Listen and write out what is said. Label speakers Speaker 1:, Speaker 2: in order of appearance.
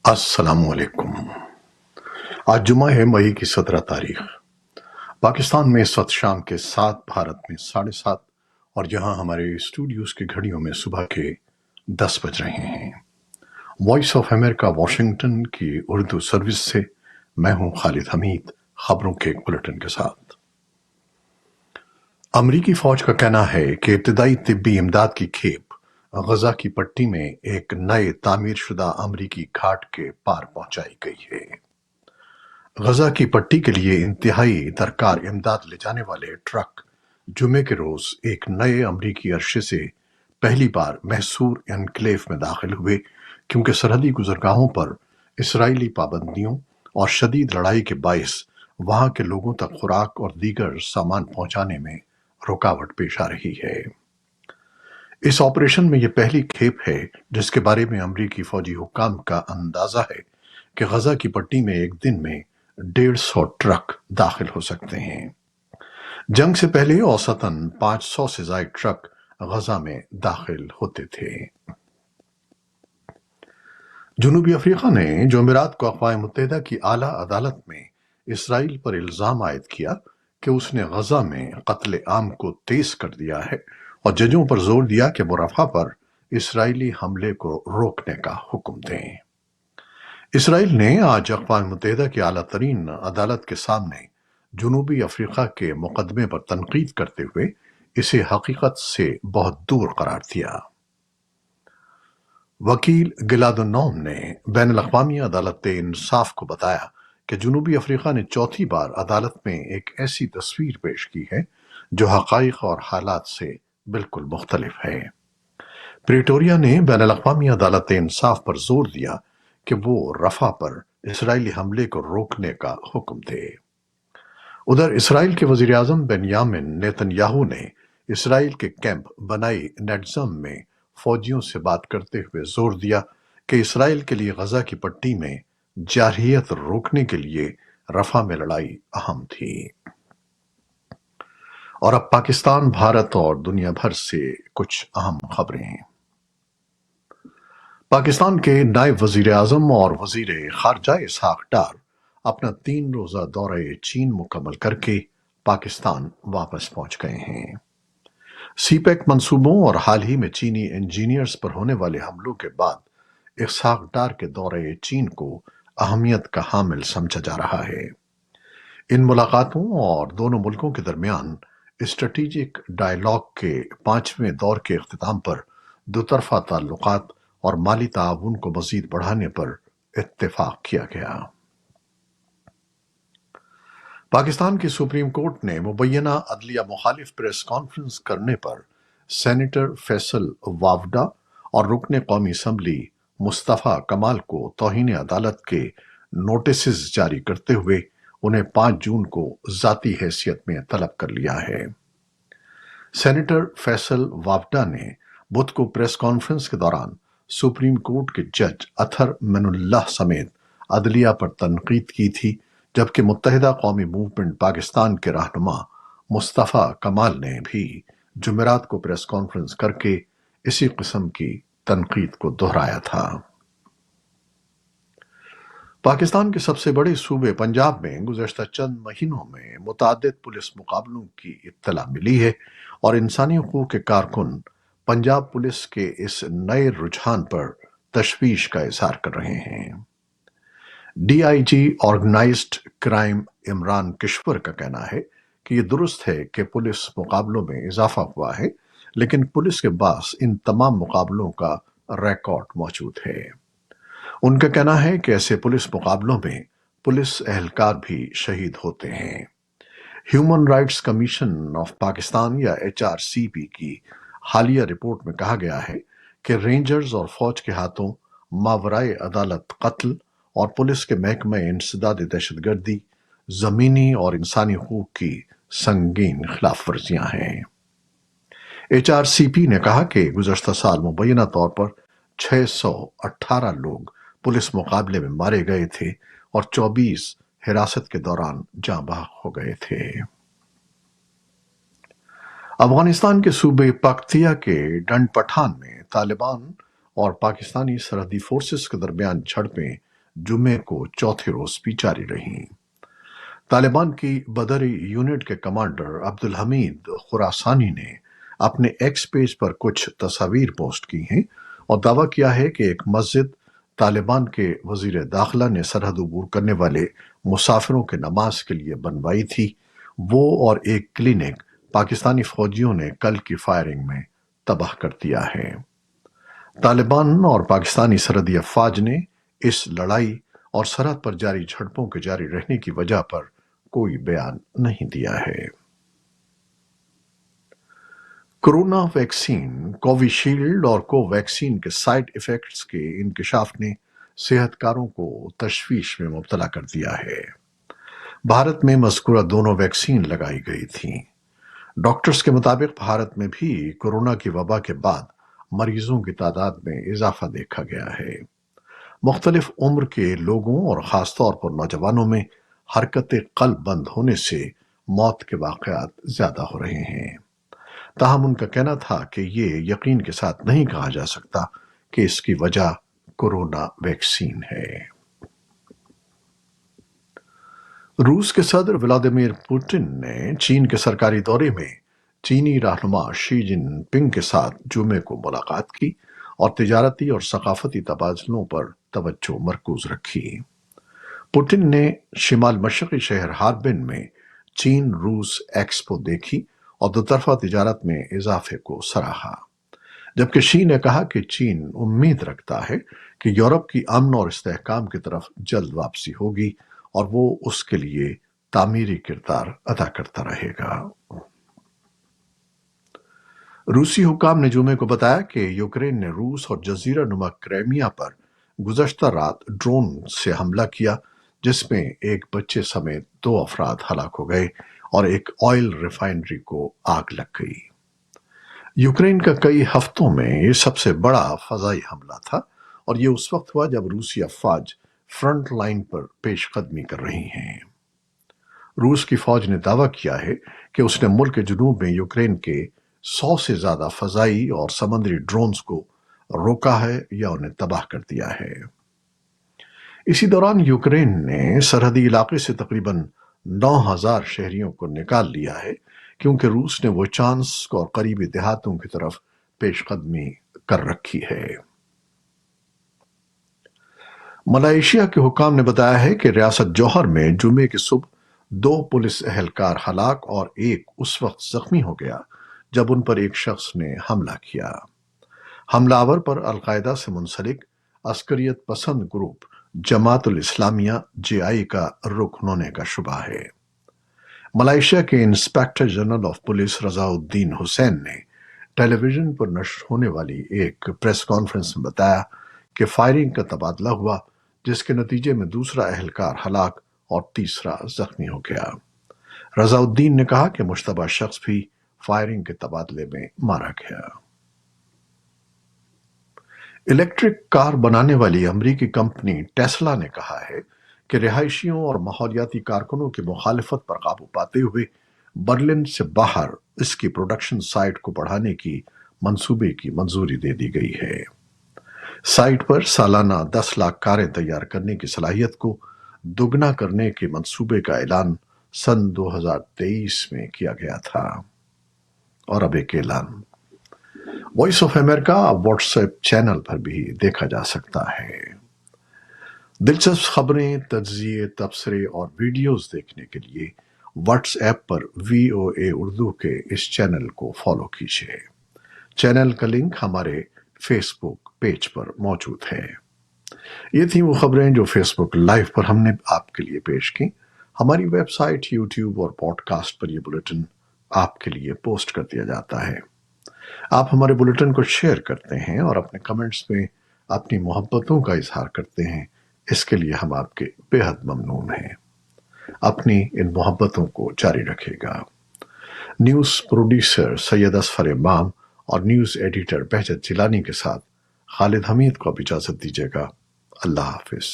Speaker 1: السلام علیکم۔ آج جمعہ ہے، مئی کی 17 تاریخ۔ پاکستان میں اس وقت شام کے 7، بھارت میں 7:30، اور جہاں ہمارے اسٹوڈیوز کی گھڑیوں میں صبح کے 10 بج رہے ہیں۔ وائس آف امریکہ واشنگٹن کی اردو سروس سے میں ہوں خالد حمید، خبروں کے ایک بلٹن کے ساتھ۔ امریکی فوج کا کہنا ہے کہ ابتدائی طبی امداد کی کھیپ غزہ کی پٹی میں ایک نئے تعمیر شدہ امریکی گھاٹ کے پار پہنچائی گئی ہے۔ غزہ کی پٹی کے لیے انتہائی درکار امداد لے جانے والے ٹرک جمعے کے روز ایک نئے امریکی عرصے سے پہلی بار محصور انکلیو میں داخل ہوئے، کیونکہ سرحدی گزرگاہوں پر اسرائیلی پابندیوں اور شدید لڑائی کے باعث وہاں کے لوگوں تک خوراک اور دیگر سامان پہنچانے میں رکاوٹ پیش آ رہی ہے۔ اس آپریشن میں یہ پہلی کھیپ ہے جس کے بارے میں امریکی فوجی حکام کا اندازہ ہے کہ غزہ کی پٹی میں ایک دن میں 150 ٹرک داخل ہو سکتے ہیں۔ جنگ سے پہلے اوسطاً 500 سے زائد ٹرک غزہ میں داخل ہوتے تھے۔ جنوبی افریقہ نے جمعرات کو اقوام متحدہ کی اعلیٰ عدالت میں اسرائیل پر الزام عائد کیا کہ اس نے غزہ میں قتل عام کو تیز کر دیا ہے، اور ججوں پر زور دیا کہ وہ رفح پر اسرائیلی حملے کو روکنے کا حکم دیں۔ اسرائیل نے آج اقوام متحدہ کی اعلیٰ ترین عدالت کے سامنے جنوبی افریقہ کے مقدمے پر تنقید کرتے ہوئے اسے حقیقت سے بہت دور قرار دیا۔ وکیل گلاد النوم نے بین الاقوامی عدالت انصاف کو بتایا کہ جنوبی افریقہ نے چوتھی بار عدالت میں ایک ایسی تصویر پیش کی ہے جو حقائق اور حالات سے بالکل مختلف ہے۔ پریٹوریا نے بین الاقوامی عدالت انصاف پر زور دیا کہ وہ رفح پر اسرائیلی حملے کو روکنے کا حکم دے۔ ادھر اسرائیل کے وزیر اعظم بنیامن نیتن یاہو نے اسرائیل کے کیمپ بنائی نیٹزم میں فوجیوں سے بات کرتے ہوئے زور دیا کہ اسرائیل کے لیے غزہ کی پٹی میں جارحیت روکنے کے لیے رفح میں لڑائی اہم تھی۔ اور اب پاکستان، بھارت اور دنیا بھر سے کچھ اہم خبریں ہیں۔ پاکستان کے نائب وزیر اعظم اور وزیر خارجہ اسحاق ڈار اپنا 3 روزہ دورہ چین مکمل کر کے پاکستان واپس پہنچ گئے ہیں۔ سی پیک منصوبوں اور حال ہی میں چینی انجینئرز پر ہونے والے حملوں کے بعد اسحاق ڈار کے دورہ چین کو اہمیت کا حامل سمجھا جا رہا ہے۔ ان ملاقاتوں اور دونوں ملکوں کے درمیان اسٹریٹجک ڈائیلاگ کے 5ویں دور کے اختتام پر دوطرفہ تعلقات اور مالی تعاون کو مزید بڑھانے پر اتفاق کیا گیا۔ پاکستان کی سپریم کورٹ نے مبینہ عدلیہ مخالف پریس کانفرنس کرنے پر سینیٹر فیصل وافڈا اور رکن قومی اسمبلی مصطفیٰ کمال کو توہین عدالت کے نوٹسز جاری کرتے ہوئے انہیں 5 جون کو ذاتی حیثیت میں طلب کر لیا ہے۔ سینیٹر فیصل وافڈا نے بدھ کو پریس کانفرنس کے دوران سپریم کورٹ کے جج اطہر من اللہ سمیت عدلیہ پر تنقید کی تھی، جبکہ متحدہ قومی موومنٹ پاکستان کے رہنما مصطفیٰ کمال نے بھی جمعرات کو پریس کانفرنس کر کے اسی قسم کی تنقید کو دہرایا تھا۔ پاکستان کے سب سے بڑے صوبے پنجاب میں گزشتہ چند مہینوں میں متعدد پولیس مقابلوں کی اطلاع ملی ہے، اور انسانی حقوق کے کارکن پنجاب پولیس کے اس نئے رجحان پر تشویش کا اظہار کر رہے ہیں۔ D I G organised crime Imran Kishwar کا کہنا ہے کہ یہ درست ہے کہ پولیس مقابلوں میں اضافہ ہوا ہے، لیکن پولیس کے پاس ان تمام مقابلوں کا ریکارڈ موجود ہے۔ ان کا کہنا ہے کہ ایسے پولیس مقابلوں میں پولیس اہلکار بھی شہید ہوتے ہیں۔ Human rights commission of Pakistan یا HRCP کی حالیہ رپورٹ میں کہا گیا ہے کہ رینجرز اور فوج کے ہاتھوں ماورائے عدالت قتل اور پولیس کے محکمہ انسداد دہشت گردی، زمینی اور انسانی حقوق کی سنگین خلاف ورزیاں ہیں۔ HRCP نے کہا کہ گزشتہ سال مبینہ طور پر 618 لوگ پولیس مقابلے میں مارے گئے تھے اور 24 حراست کے دوران جاں بحق ہو گئے تھے۔ افغانستان کے صوبے پکتیا کے ڈنڈ پٹھان میں طالبان اور پاکستانی سرحدی فورسز کے درمیان جھڑپیں जुमे को चौथे रोज भी जारी रहीं। तालिबान की बदरी यूनिट के कमांडर अब्दुल हमीद खुरासानी ने अपने एक्स पेज पर कुछ तस्वीर पोस्ट की हैं और दावा किया है कि एक मस्जिद तालिबान के वजीर दाखिला ने सरहद अबूर करने वाले मुसाफिरों के नमाज के लिए बनवाई थी, वो और एक क्लिनिक पाकिस्तानी फौजियों ने कल की फायरिंग में तबाह कर दिया है। तालिबान और पाकिस्तानी सरहदी अफवाज ने इस लड़ाई और सरहद पर जारी झड़पों के जारी रहने की वजह पर कोई बयान नहीं दिया है। कोरोना वैक्सीन कोविशील्ड और कोवैक्सीन के साइड इफेक्ट्स के इंकशाफ ने सेहतकारों को तशवीश में मुब्तला कर दिया है। भारत में मज़कूरा दोनों वैक्सीन लगाई गई थीं। डॉक्टर्स के मुताबिक भारत में भी कोरोना की वबा के बाद मरीजों की तादाद में इजाफा देखा गया है। मुख्तलिफ उम्र के लोगों और ख़ासतौर पर नौजवानों में हरकत क़ल्ब बंद होने से मौत के वाक़यात ज़्यादा हो रहे हैं। ताहम उनका कहना था कि ये यकीन के साथ नहीं कहा जा सकता कि इसकी वजह कोरोना वैक्सीन है। रूस के सदर व्लादिमीर पुतिन ने चीन के सरकारी दौरे में चीनी रहनुमा शी जिनपिंग के साथ जुमे को मुलाकात की और तिजारती और सकाफती तबादलों पर तवज्जो मरकूज रखी। पुतिन ने शिमाल मशरक़ी शहर हार्बिन में चीन रूस एक्सपो देखी और दोतरफा तिजारत में इजाफे को सराहा, जबकि शी ने कहा कि चीन उम्मीद रखता है कि यूरोप की अमन और इस्तेहकाम की तरफ जल्द वापसी होगी और वो उसके लिए तामीरी किरदार अदा करता रहेगा। रूसी हुकाम ने जुमे को बताया कि यूक्रेन ने रूस और जजीरा नुमा क्रीमिया पर गुज़श्ता रात ड्रोन से हमला किया, जिसमें एक बच्चे समेत 2 अफराद हलाक हो गए और एक ऑयल रिफाइनरी को आग लग गई। यूक्रेन का कई हफ्तों में ये सबसे बड़ा फजाई हमला था और ये उस वक्त हुआ जब रूसी अफवाज फ्रंट लाइन पर पेशकदमी कर रही हैं। रूस की फौज ने दावा किया है कि उसने मुल्क के जुनूब में यूक्रेन के 100 से ज्यादा फजाई और समुद्री ड्रोन्स को रोका है या उन्हें तबाह कर दिया है। इसी दौरान यूक्रेन ने सरहदी इलाके से तकरीबन 9,000 शहरियों को निकाल लिया है, क्योंकि रूस ने वोचांस्क और करीबी देहातों की तरफ पेशकदमी कर रखी है। मलेशिया के हुकाम ने बताया है कि रियासत जौहर में जुमे की सुबह 2 पुलिस एहलकार हलाक और एक उस वक्त जख्मी हो गया जब उन पर एक शख्स ने हमला किया। हमलावर पर अलकायदा से मुंसलिक अस्करियत पसंद ग्रुप जमातुल इस्लामिया JI का रुकन होने का शुबा है। मलेशिया के inspector general of police Razarudin Husain ने टेलीविजन पर नश्र होने वाली एक प्रेस कॉन्फ्रेंस में बताया कि फायरिंग का तबादला हुआ, जिसके नतीजे में दूसरा एहलकार हलाक और तीसरा जख्मी हो गया। रजाउद्दीन ने कहा कि मुश्तबा शख्स भी फायरिंग के तबादले में मारा गया। इलेक्ट्रिक कार बनाने वाली अमरीकी कंपनी टेस्ला ने कहा है कि रिहायशियों और माहौलियाती कारकुनों की मुखालिफत पर काबू पाते हुए बर्लिन से बाहर इसकी प्रोडक्शन साइट को बढ़ाने की मंसूबे की मंजूरी दे दी गई है। साइट पर सालाना 10 लाख कारें तैयार करने की सलाहियत को दुगना करने के मंसूबे का ऐलान सन 2023 में किया गया था। और अब एक ऐलान voice of America WhatsApp channel पर भी देखा जा सकता है। दिलचस्प खबरें, तज्जिए, तबसरे और वीडियोस देखने के लिए व्हाट्सएप पर VOA उर्दू के इस चैनल को फॉलो कीजिए। चैनल का लिंक हमारे फेसबुक पेज पर मौजूद है। ये थी वो खबरें जो फेसबुक लाइव पर हमने आपके लिए पेश की। हमारी वेबसाइट, यूट्यूब और पॉडकास्ट पर यह बुलेटिन आपके लिए पोस्ट कर दिया जाता है। आप हमारे बुलेटिन को शेयर करते हैं और अपने कमेंट्स में अपनी मोहब्बतों का इजहार करते हैं। इसके लिए हम आपके बेहद ममनून हैं। अपनी इन मोहब्बतों को जारी रखेगा। न्यूज़ प्रोड्यूसर सैयद असफर इमाम और न्यूज़ एडिटर बहजत जिलानी के साथ खालिद हमीद को अब इजाज़त दीजिएगा। अल्लाह हाफिज।